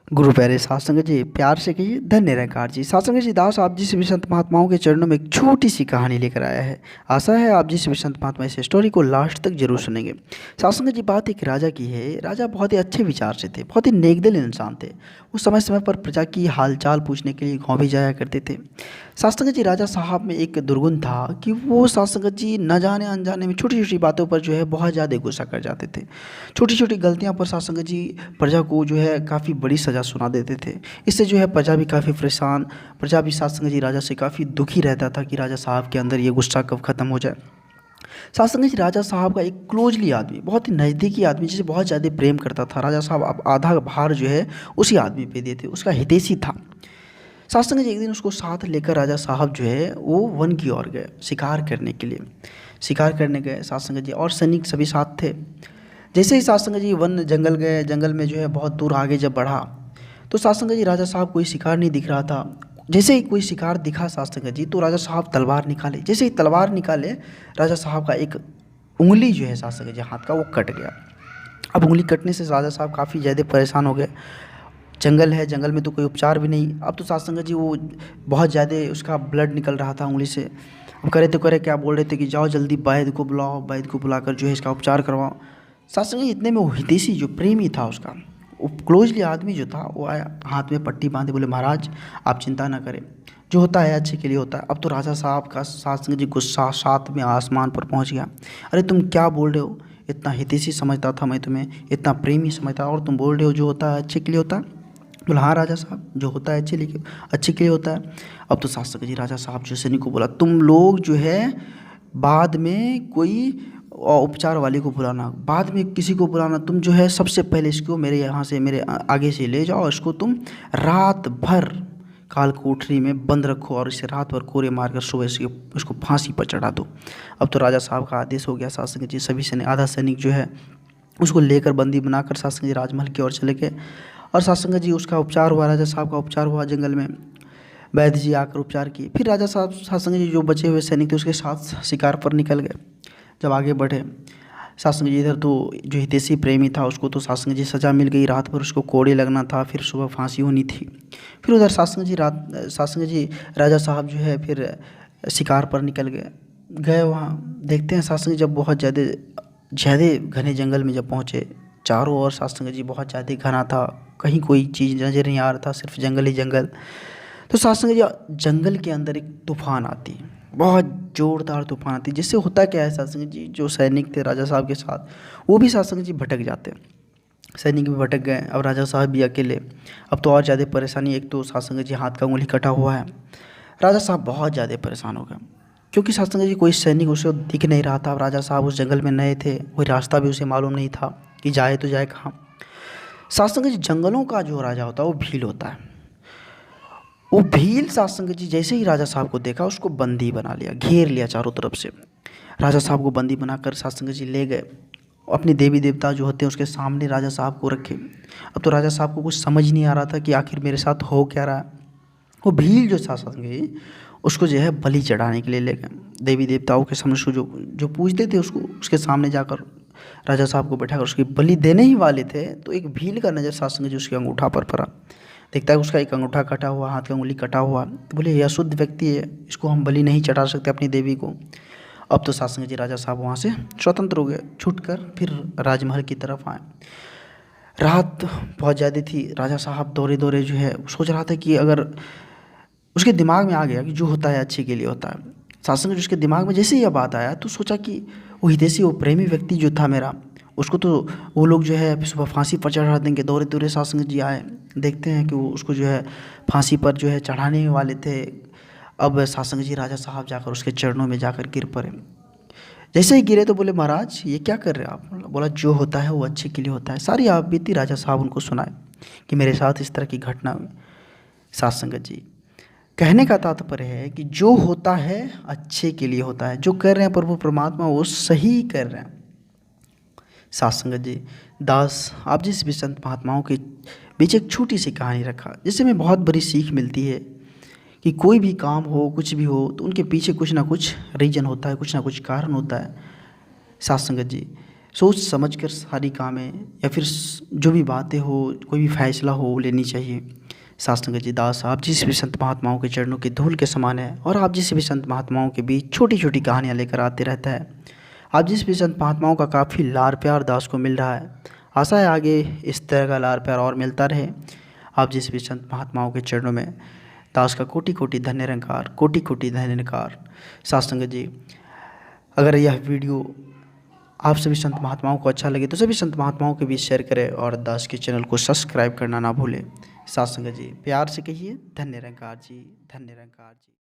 गुरु प्यारे साध संगत जी, प्यार से कहिए धन्य निरंकार जी। साध संगत जी, दास आप जी सभी संत महात्माओं के चरणों में एक छोटी सी कहानी लेकर आया है। आशा है आप जी सभी संत महात्मा इस स्टोरी को लास्ट तक जरूर सुनेंगे। साध संगत जी, बात एक राजा की है। राजा बहुत ही अच्छे विचार से थे, बहुत ही नेकदिल इंसान थे। वो समय समय पर प्रजा की हालचाल पूछने के लिए गाँव भी जाया करते थे। साध संगत जी, राजा साहब में एक दुर्गुण था कि वो साध संगत जी न जाने अनजाने में छोटी छोटी बातों पर जो है बहुत ज़्यादा गुस्सा कर जाते थे। छोटी छोटी गलतियां पर साध संगत जी प्रजा को जो है काफ़ी बड़ी सज़ा सुना देते थे। इससे जो है प्रजा भी काफ़ी परेशान, प्रजा भी साध संगत जी राजा से काफ़ी दुखी रहता था कि राजा साहब के अंदर ये गुस्सा कब ख़त्म हो जाए। साध संगत जी, राजा साहब का एक क्लोजली आदमी, बहुत ही नज़दीकी आदमी जिसे बहुत ज़्यादा प्रेम करता था, राजा साहब अब आधा भार जो है उसी आदमी पे देते, उसका हितैषी था। साध संगत जी, एक दिन उसको साथ लेकर राजा साहब जो है वो वन की ओर गए शिकार करने के लिए। शिकार करने गए साध संगत जी, और सैनिक सभी साथ थे। जैसे ही साध संगत जी वन जंगल गए, जंगल में जो है बहुत दूर आगे जब बढ़ा तो साध संगत जी राजा साहब कोई शिकार नहीं दिख रहा था। जैसे ही कोई शिकार दिखा साध संगत जी, तो राजा साहब तलवार निकाले। जैसे ही तलवार निकाले, राजा साहब का एक उंगली जो है साध संगत जी हाथ का वो कट गया। अब उंगली कटने से राजा साहब काफ़ी ज़्यादा परेशान हो गए। जंगल है, जंगल में तो कोई उपचार भी नहीं। अब तो साध संगत जी वो बहुत ज़्यादा उसका ब्लड निकल रहा था उंगली से। अब करे तो करे क्या, बोल रहे थे कि जाओ जल्दी वैद्य को बुलाओ, वैद्य को बुलाकर जो है इसका उपचार करवाओ। साथ संग इतने में वो हितैषी जो प्रेमी था उसका, वो क्लोजली आदमी जो था, वो आया हाथ में पट्टी बांधे, बोले महाराज आप चिंता ना करें, जो होता है अच्छे के लिए होता है। अब तो राजा साहब का साथ संग जी गुस्सा साथ में आसमान पर पहुंच गया। अरे तुम क्या बोल रहे हो, इतना हितैषी समझता था मैं तुम्हें, इतना प्रेमी समझता, और तुम बोल रहे हो जो होता है अच्छे के लिए होता है। बोला हाँ राजा साहब, जो होता है अच्छे के लिए होता है। अब तो साथ संग जी राजा साहब जो सैनिक को बोला, तुम लोग जो है बाद में कोई उपचार वाले को बुलाना, बाद में किसी को बुलाना, तुम जो है सबसे पहले इसको मेरे यहाँ से, मेरे आगे से ले जाओ, इसको तुम रात भर काल कोठरी में बंद रखो और इसे रात भर कोरे मारकर सुबह से उसको फांसी पर चढ़ा दो। अब तो राजा साहब का आदेश हो गया। साथ संग जी सभी सैनिक, आधा सैनिक जो है उसको लेकर बंदी बनाकर साथ संग जी राजमहल की ओर चले गए। और साथ संग जी उसका उपचार हुआ, राजा साहब का उपचार हुआ जंगल में। वैद्य जी आकर उपचार किए। फिर राजा साहब साथ संग जी जो बचे हुए सैनिक थे उसके साथ शिकार पर निकल गए। जब आगे बढ़े, साथ संग जी इधर तो जो हितैषी प्रेमी था उसको तो साथ संग जी सज़ा मिल गई, रात भर उसको कोड़े लगना था, फिर सुबह फांसी होनी थी। फिर उधर साथ संग जी राजा साहब जो है फिर शिकार पर निकल गए। गए वहाँ देखते हैं साथ संग जी जब बहुत ज़्यादा ज़्यादा घने जंगल में जब पहुँचे, चारों ओर साथ संग जी बहुत ज़्यादा घना था, कहीं कोई चीज़ नज़र नहीं आ रहा था, सिर्फ जंगल ही जंगल। तो साथ संग जी जंगल के अंदर एक तूफान आती है, बहुत ज़ोरदार तूफान आती है। जिससे होता क्या है, साथ संग जी जो सैनिक थे राजा साहब के साथ, वो भी साथ संग जी भटक जाते हैं। सैनिक भी भटक गए, अब राजा साहब भी अकेले। अब तो और ज़्यादा परेशानी, एक तो साथ संग जी हाथ का उंगली कटा हुआ है। राजा साहब बहुत ज़्यादा परेशान हो गए, क्योंकि साथ संग जी कोई सैनिक उसे दिख नहीं रहा था। अब राजा साहब उस जंगल में नए थे, कोई रास्ता भी उसे मालूम नहीं था कि जाए तो जाए कहाँ। साथ संग जी जंगलों का जो राजा होता है वो भील होता है। वो भील साथ संगत जी जैसे ही राजा साहब को देखा उसको बंदी बना लिया, घेर लिया चारों तरफ से। राजा साहब को बंदी बनाकर साथ संगत जी ले गए, अपने देवी देवता जो होते हैं उसके सामने राजा साहब को रखे। अब तो राजा साहब को कुछ समझ नहीं आ रहा था कि आखिर मेरे साथ हो क्या रहा है। वो भील जो साथ संगत जी उसको जो है बलि चढ़ाने के लिए ले गए। देवी देवताओं के सामने उसको जो जो पूजते थे उसको, उसके सामने जाकर राजा साहब को बैठाकर उसकी बलि देने ही वाले थे, तो एक भील का नज़र साथ संगत जी उसके अंगूठा पर पड़ा। देखता है उसका एक अंगूठा कटा हुआ, हाथ का उंगली कटा हुआ। बोले ये अशुद्ध व्यक्ति है, इसको हम बलि नहीं चढ़ा सकते अपनी देवी को। अब तो साथ संगत जी राजा साहब वहाँ से स्वतंत्र हो गए, छूट कर फिर राजमहल की तरफ आए। रात बहुत ज़्यादा थी, राजा साहब दौरे दौरे जो है सोच रहा था कि अगर उसके दिमाग में आ गया कि जो होता है अच्छे के लिए होता है। साथ संगत जी उसके दिमाग में जैसे ही यह बात आया तो सोचा कि वो हितैषी, वो प्रेमी व्यक्ति जो था मेरा, उसको तो वो लोग जो है सुबह फांसी पर चढ़ा देंगे। दौरे दौरे साथ संगत जी आए, देखते हैं कि वो उसको जो है फांसी पर जो है चढ़ाने वाले थे। अब साथ संगत जी राजा साहब जाकर उसके चरणों में जाकर गिर पड़े। जैसे ही गिरे तो बोले महाराज ये क्या कर रहे हैं आप। बोला जो होता है वो अच्छे के लिए होता है। सारी आप बीती राजा साहब उनको सुनाए कि मेरे साथ इस तरह की घटना हुई। साथ संगत जी, कहने का तात्पर्य है कि जो होता है अच्छे के लिए होता है, जो कर रहे हैं प्रभु परमात्मा वो सही कर रहे हैं। साथ संगत जी, दास आप जिस भी संत महात्माओं के बीच एक छोटी सी कहानी रखा, जिससे हमें बहुत बड़ी सीख मिलती है कि कोई भी काम हो, कुछ भी हो, तो उनके पीछे कुछ ना कुछ रीजन होता है, कुछ ना कुछ कारण होता है। साथ संगत जी, सोच समझ कर सारी कामें या फिर जो भी बातें हो, कोई भी फैसला हो लेनी चाहिए। सात संगत जी, दास आप जिस भी संत महात्माओं के चरणों की धूल के समान है और आप जिस भी संत महात्माओं के बीच छोटी छोटी कहानियाँ लेकर आते रहता है। आप जिस भी संत महात्माओं का काफ़ी लाड़ प्यार दास को मिल रहा है। आशा है आगे इस तरह का लाड़ प्यार और मिलता रहे। आप जिस भी संत महात्माओं के चरणों में दास का कोटि कोटि धन्य निरंकार, कोटि कोटि धन्य निरंकार। सात संगत जी, अगर यह वीडियो आप सभी संत महात्माओं को अच्छा लगे तो सभी संत महात्माओं के बीच शेयर करें और दास के चैनल को सब्सक्राइब करना ना भूलें। सात संगत जी, प्यार से कहिए धन्य निरंकार जी, धन्य निरंकार जी।